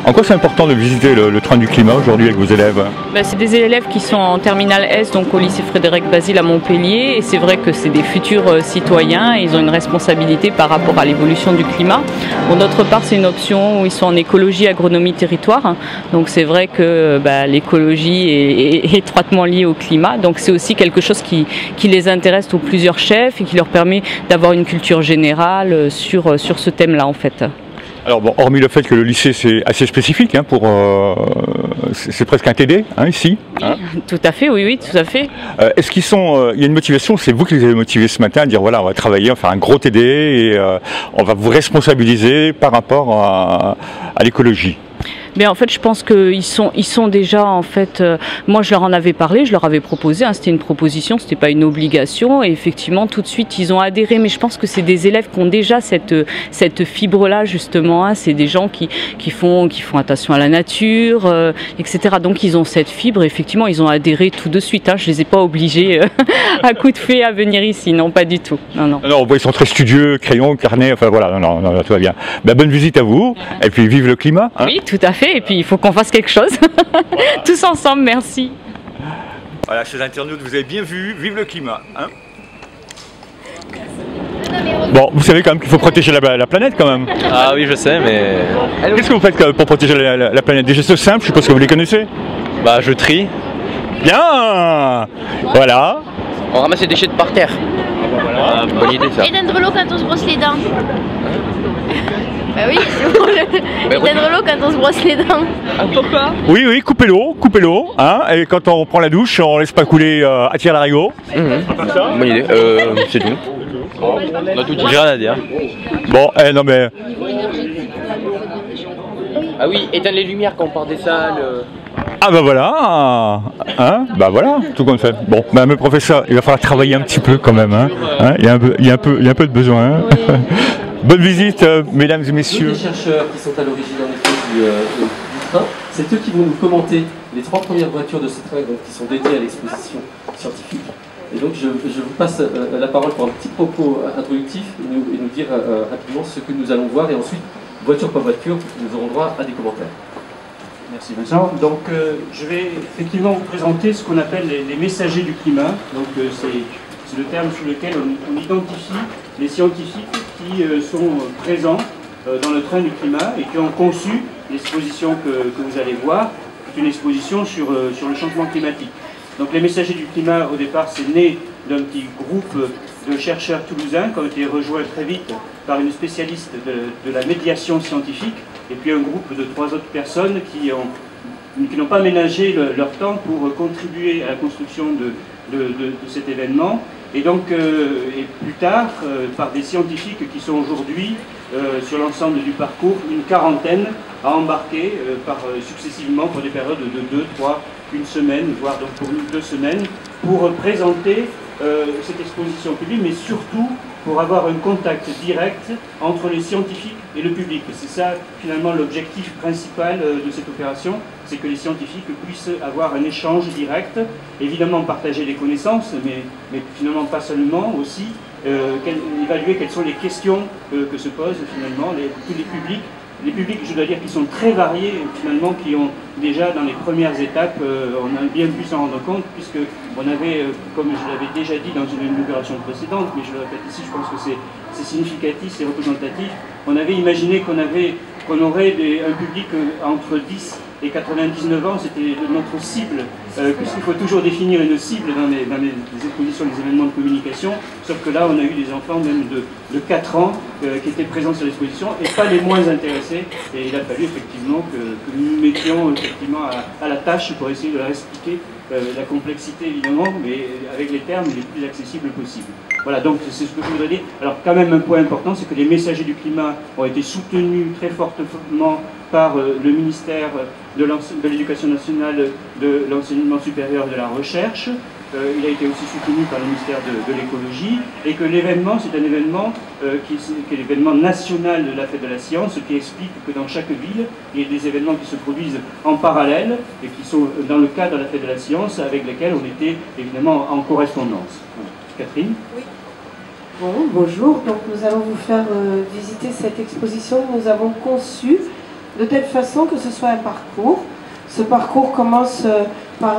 En quoi c'est important de visiter le train du climat aujourd'hui avec vos élèves? C'est des élèves qui sont en terminale S, donc au lycée Frédéric Bazille à Montpellier, et c'est vrai que c'est des futurs citoyens, et ils ont une responsabilité par rapport à l'évolution du climat. Bon, d'autre part, c'est une option où ils sont en écologie, agronomie, territoire, donc c'est vrai que l'écologie est étroitement liée au climat, donc c'est aussi quelque chose qui les intéresse aux plusieurs chefs et qui leur permet d'avoir une culture générale sur ce thème-là en fait. Alors bon, hormis le fait que le lycée c'est assez spécifique, hein, c'est presque un TD ici. Hein. Tout à fait, oui, tout à fait. Est-ce qu'ils sont, il y a une motivation, c'est vous qui les avez motivés ce matin à dire voilà, on va travailler, on va faire un gros TD et on va vous responsabiliser par rapport à l'écologie? Mais en fait, je pense qu'ils sont déjà, en fait, moi je leur en avais parlé, je leur avais proposé, c'était une proposition, c'était pas une obligation, et effectivement, tout de suite, ils ont adhéré, mais je pense que c'est des élèves qui ont déjà cette fibre-là, justement, c'est des gens qui font attention à la nature, etc. Donc, ils ont cette fibre, effectivement, ils ont adhéré tout de suite, je les ai pas obligés à coup de fée à venir ici, non, pas du tout, non. Non, ils sont très studieux, crayon, carnet, enfin voilà, non, tout va bien. Bonne visite à vous, et puis vive le climat. Hein. Oui, tout à fait. Et puis il faut qu'on fasse quelque chose. Tous ensemble, merci. Voilà, chers internautes, vous avez bien vu, vive le climat. Hein. Bon, vous savez quand même qu'il faut protéger la planète quand même. Ah oui, je sais, mais... Qu'est-ce que vous faites pour protéger la planète? Des gestes simples, je suppose que vous les connaissez. Je trie. Bien. Voilà. On ramasse les déchets de par terre. Voilà. Bonne idée ça. Éteindre l'eau quand on se brosse les dents. Bah oui, c'est bon. Éteindre l'eau quand on se brosse les dents. Pourquoi? Oui, couper l'eau, hein, et quand on prend la douche, on laisse pas couler à tir l'arigot. Bonne idée, c'est tout. On a tout dit. J'ai rien à dire. Bon, non mais... Ah oui, éteindre les lumières quand on part des salles. Ah bah voilà, hein, bah voilà, tout comme ça. Bon, mais professeur, il va falloir travailler un petit peu quand même, hein. Il y a un peu de besoin. Hein. Bonne visite, mesdames et messieurs. Les chercheurs qui sont à l'origine en effet du train, c'est eux qui vont nous commenter les 3 premières voitures de ce train donc, qui sont dédiées à l'exposition scientifique. Et donc je vous passe la parole pour un petit propos introductif et nous dire rapidement ce que nous allons voir et ensuite, voiture par voiture, nous aurons droit à des commentaires. Merci Vincent. Donc je vais effectivement vous présenter ce qu'on appelle les messagers du climat. Donc c'est le terme sous lequel on identifie les scientifiques qui sont présents dans le train du climat et qui ont conçu l'exposition que vous allez voir, qui est une exposition sur le changement climatique. Donc les messagers du climat, au départ, c'est né d'un petit groupe de chercheurs toulousains qui ont été rejoints très vite par une spécialiste de la médiation scientifique et puis un groupe de 3 autres personnes qui n'ont pas ménagé leur temps pour contribuer à la construction de cet événement. Et donc, et plus tard, par des scientifiques qui sont aujourd'hui, sur l'ensemble du parcours, une quarantaine à embarquer successivement pour des périodes de 2, 3, une semaine, voire donc pour 2 semaines, pour présenter cette exposition publique, mais surtout pour avoir un contact direct entre les scientifiques et le public. C'est ça, finalement, l'objectif principal de cette opération, c'est que les scientifiques puissent avoir un échange direct, évidemment partager des connaissances, mais finalement pas seulement, aussi évaluer quelles sont les questions que se posent finalement tous les publics. Les publics, je dois dire, qui sont très variés, finalement, qui ont déjà, dans les premières étapes, on a bien pu s'en rendre compte, puisqu'on avait, comme je l'avais déjà dit dans une opération précédente, mais je le répète ici, je pense que c'est significatif, c'est représentatif, on avait imaginé qu'on aurait un public entre 10 et 99 ans, c'était notre cible, puisqu'il faut toujours définir une cible dans les expositions, les événements de communication, sauf que là on a eu des enfants même de 4 ans qui étaient présents sur l'exposition et pas les moins intéressés, et il a fallu effectivement que nous nous mettions effectivement à la tâche pour essayer de leur expliquer la complexité évidemment, mais avec les termes les plus accessibles possibles. Voilà, donc c'est ce que je voudrais dire. Alors quand même un point important, c'est que les messagers du climat ont été soutenus très fortement par le ministère de l'Éducation nationale, de l'enseignement supérieur et de la recherche. Il a été aussi soutenu par le ministère de l'écologie, et que l'événement, c'est un événement qui est l'événement national de la Fête de la Science, qui explique que dans chaque ville, il y a des événements qui se produisent en parallèle et qui sont dans le cadre de la Fête de la Science, avec lesquels on était évidemment en correspondance. Catherine? Oui. Bon, bonjour. Donc nous allons vous faire visiter cette exposition que nous avons conçue de telle façon que ce soit un parcours. Ce parcours commence par,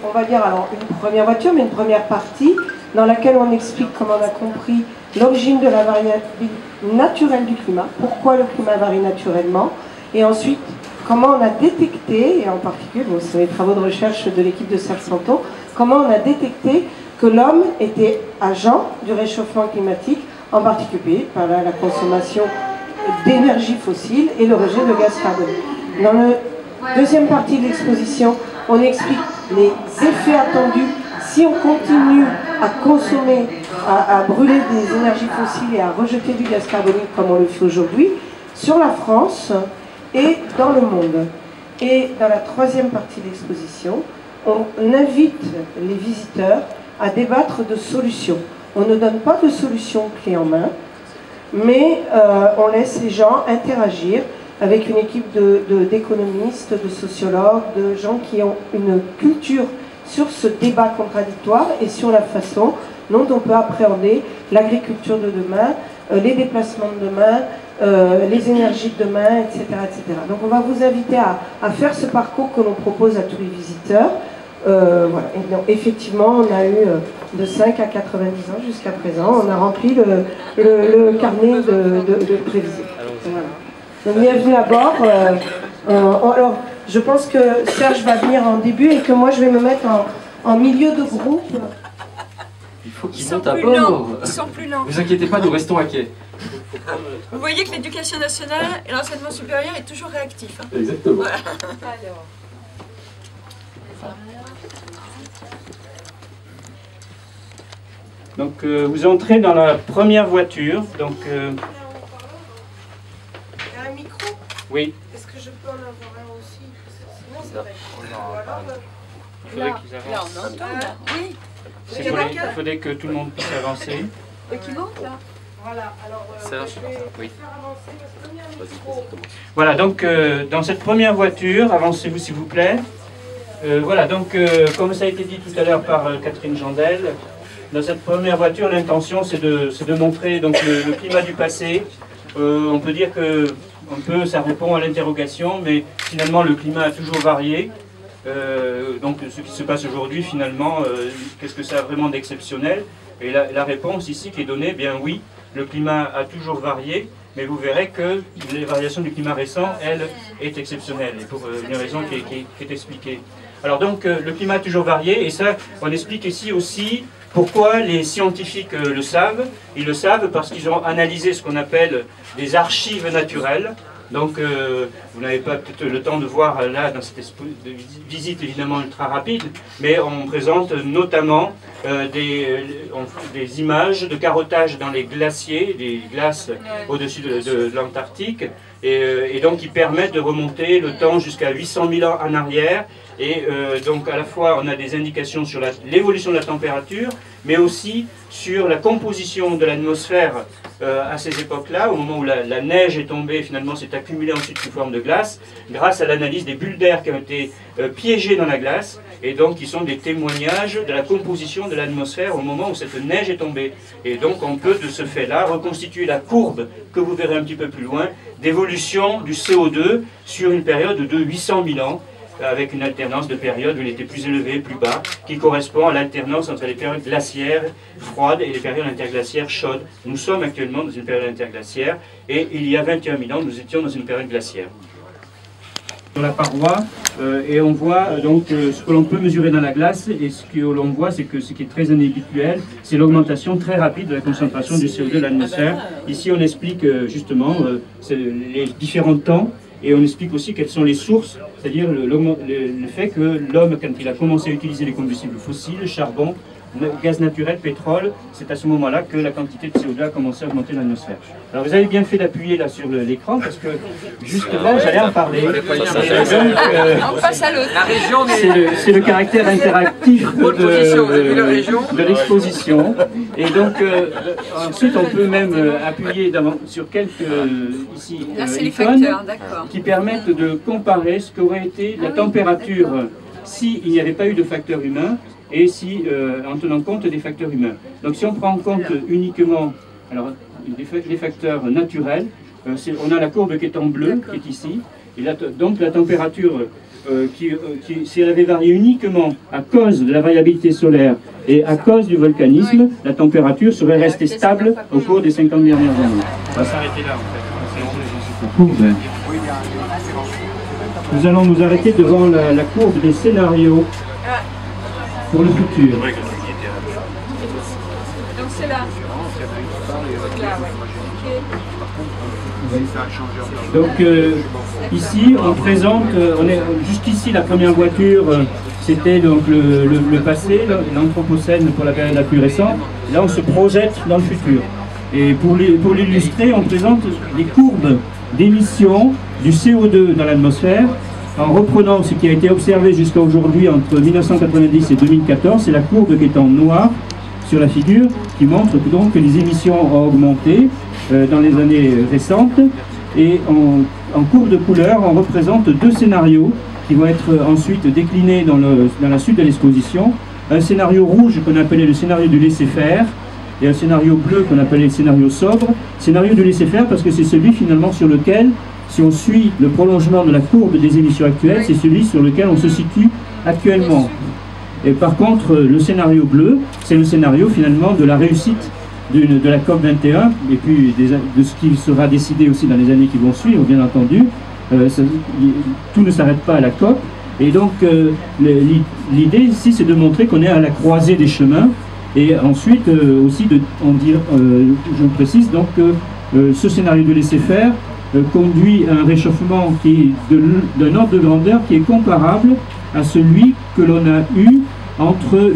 on va dire, alors une première voiture, mais une première partie, dans laquelle on explique comment on a compris l'origine de la variabilité naturelle du climat, pourquoi le climat varie naturellement, et ensuite comment on a détecté, et en particulier, bon, c'est les travaux de recherche de l'équipe de Serre Santo, comment on a détecté que l'homme était agent du réchauffement climatique, en particulier par la consommation d'énergie fossile et le rejet de gaz carbonique. Dans la deuxième partie de l'exposition, on explique les effets attendus si on continue à consommer, à brûler des énergies fossiles et à rejeter du gaz carbonique comme on le fait aujourd'hui, sur la France et dans le monde. Et dans la troisième partie de l'exposition, on invite les visiteurs à débattre de solutions. On ne donne pas de solutions clés en main, mais on laisse les gens interagir avec une équipe d'économistes, de sociologues, de gens qui ont une culture sur ce débat contradictoire et sur la façon dont on peut appréhender l'agriculture de demain, les déplacements de demain, les énergies de demain, etc., etc. Donc on va vous inviter à faire ce parcours que l'on propose à tous les visiteurs. Voilà. Et donc, effectivement, on a eu de 5 à 90 ans jusqu'à présent. On a rempli le carnet de prévision. Voilà. Donc bienvenue à bord. Alors, je pense que Serge va venir en début et que moi je vais me mettre en milieu de groupe. Il faut qu'ils montent à bord. Ils sont plus lents. Ne vous inquiétez pas, nous restons à quai. Vous voyez que l'éducation nationale et l'enseignement supérieur est toujours réactif. Hein. Exactement. Voilà. Donc vous entrez dans la première voiture. Donc, Il y a un micro? oui. Est-ce que je peux en avoir un aussi? Sinon, ça va être... Il faudrait qu'ils avancent. Là, on entend, là. Oui. Il faudrait que tout le monde puisse avancer. Qui monte, là? Voilà, alors Serge, je vais oui. faire avancer parce qu'il y a un micro. Voilà, donc dans cette première voiture, avancez-vous s'il vous plaît. Voilà, donc comme ça a été dit tout à l'heure par Catherine Jandel, dans cette première voiture, l'intention c'est de montrer donc, le climat du passé. On peut dire que ça répond à l'interrogation, mais finalement le climat a toujours varié. Donc ce qui se passe aujourd'hui, finalement, qu'est-ce que ça a vraiment d'exceptionnel? Et la réponse ici qui est donnée, bien oui, le climat a toujours varié, mais vous verrez que les variations du climat récent, elle, est exceptionnelle, et pour une raison qui est expliquée. Alors donc, le climat a toujours varié, et ça, on explique ici aussi pourquoi les scientifiques le savent. Ils le savent parce qu'ils ont analysé ce qu'on appelle des archives naturelles. Donc, vous n'avez pas peut-être le temps de voir là, dans cette visite évidemment ultra rapide, mais on présente notamment des images de carottage dans les glaciers, des glaces au-dessus de l'Antarctique, et donc qui permettent de remonter le temps jusqu'à 800 000 ans en arrière. Et donc à la fois on a des indications sur l'évolution de la température, mais aussi sur la composition de l'atmosphère à ces époques-là, au moment où la neige est tombée, finalement s'est accumulée ensuite sous forme de glace, grâce à l'analyse des bulles d'air qui ont été piégées dans la glace, et donc qui sont des témoignages de la composition de l'atmosphère au moment où cette neige est tombée. Et donc on peut de ce fait-là reconstituer la courbe, que vous verrez un petit peu plus loin, d'évolution du CO2 sur une période de 800 000 ans, avec une alternance de périodes où il était plus élevé, plus bas, qui correspond à l'alternance entre les périodes glaciaires froides et les périodes interglaciaires chaudes. Nous sommes actuellement dans une période interglaciaire, et il y a 21 000 ans, nous étions dans une période glaciaire. Sur la paroi, et on voit donc ce que l'on peut mesurer dans la glace, et ce que l'on voit, c'est que ce qui est très inhabituel, c'est l'augmentation très rapide de la concentration du CO2 de l'atmosphère. Ici, on explique justement les différents temps, et on explique aussi quelles sont les sources, c'est-à-dire le fait que l'homme, quand il a commencé à utiliser les combustibles fossiles, charbon, gaz naturel, pétrole, c'est à ce moment-là que la quantité de CO2 a commencé à augmenter dans l'atmosphère. Alors vous avez bien fait d'appuyer là sur l'écran, parce que juste là, j'allais en parler. On passe à l'autre. C'est le caractère interactif de l'exposition. Et donc, ensuite, on peut même appuyer sur quelques icônes qui permettent de comparer ce qu'aurait été la température s'il n'y avait pas eu de facteur humain, et si, en tenant compte des facteurs humains. Donc si on prend en compte uniquement les facteurs naturels, On a la courbe qui est en bleu, qui est ici, et là, donc la température si elle avait varié uniquement à cause de la variabilité solaire et à cause du volcanisme, la température serait restée stable au cours des 50 dernières années. On va s'arrêter là en fait. Nous allons nous arrêter devant la courbe des scénarios pour le futur. Donc c'est là. Donc ici on présente, on est juste ici la première voiture, c'était donc le passé, l'Anthropocène pour la période la plus récente. Là on se projette dans le futur. Et pour l'illustrer, on présente les courbes d'émission du CO2 dans l'atmosphère en reprenant ce qui a été observé jusqu'à aujourd'hui entre 1990 et 2014. C'est la courbe qui est en noir sur la figure qui montre donc que les émissions ont augmenté dans les années récentes. Et en courbe de couleur, on représente deux scénarios qui vont être ensuite déclinés dans la suite de l'exposition. Un scénario rouge qu'on appelait le scénario du laisser-faire et un scénario bleu qu'on appelait le scénario sobre. Scénario du laisser-faire parce que c'est celui finalement sur lequel, si on suit le prolongement de la courbe des émissions actuelles, c'est celui sur lequel on se situe actuellement. Et par contre, le scénario bleu, c'est le scénario finalement de la réussite de la COP 21 et puis de ce qui sera décidé aussi dans les années qui vont suivre, bien entendu. Tout ne s'arrête pas à la COP. Et donc, l'idée ici, c'est de montrer qu'on est à la croisée des chemins. Et ensuite, aussi, je précise donc que ce scénario de laisser-faire conduit à un réchauffement qui est d'un ordre de grandeur qui est comparable à celui que l'on a eu entre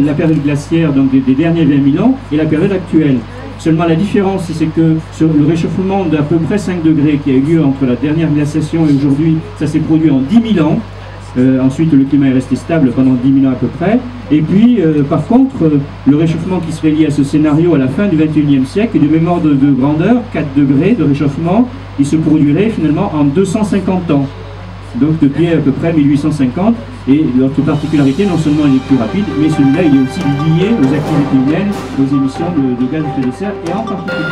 la période glaciaire donc des derniers 20 000 ans et la période actuelle. Seulement la différence, c'est que sur le réchauffement d'à peu près 5 degrés qui a eu lieu entre la dernière glaciation et aujourd'hui, ça s'est produit en 10 000 ans. Ensuite, le climat est resté stable pendant 10 000 ans à peu près. Et puis, par contre, le réchauffement qui serait lié à ce scénario à la fin du XXIe siècle est de même ordre de grandeur, 4 degrés de réchauffement, il se produirait finalement en 250 ans. Donc depuis à peu près 1850, et l'autre particularité, non seulement il est plus rapide, mais celui-là il est aussi lié aux activités humaines, aux émissions de gaz à effet de serre, et en particulier